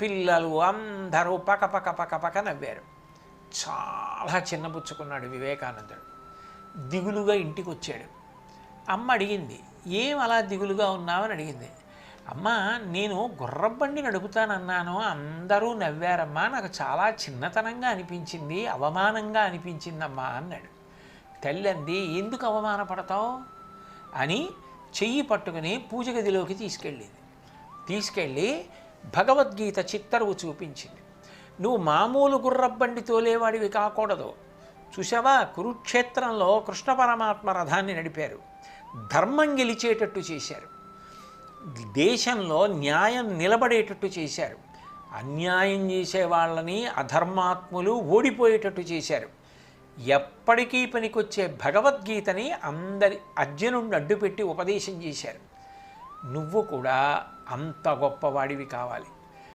పిల్లలు అందరూ పకపక పకపక నవ్వారు. చాలా చిన్నపుచ్చుకున్నాడు వివేకానందుడు. దిగులుగా ఇంటికి వచ్చాడు. అమ్మ అడిగింది, ఏం అలా దిగులుగా ఉన్నావని అడిగింది. అమ్మ, నేను గుర్రబండి నడుపుతానన్నాను, అందరూ నవ్వారమ్మా, నాకు చాలా చిన్నతనంగా అనిపించింది, అవమానంగా అనిపించిందమ్మా అన్నాడు. తల్లి అంది, ఎందుకు అవమానపడతావు అని చెయ్యి పట్టుకుని పూజ గదిలోకి తీసుకెళ్ళి భగవద్గీత చిత్తరువు చూపించింది. నువ్వు మామూలు గుర్రబండి తోలేవాడివి కాకూడదు. చూసావా, కురుక్షేత్రంలో కృష్ణ పరమాత్మ రథాన్ని నడిపారు, ధర్మం గెలిచేటట్టు చేశారు, దేశంలో న్యాయం నిలబడేటట్టు చేశారు, అన్యాయం చేసే వాళ్ళని అధర్మాత్ములు ఓడిపోయేటట్టు చేశారు. ఎప్పటికీ పనికొచ్చే భగవద్గీతని అర్జునుడిని అడ్డుపెట్టి ఉపదేశం చేశారు. నువ్వు కూడా అంత గొప్పవాడివి కావాలి.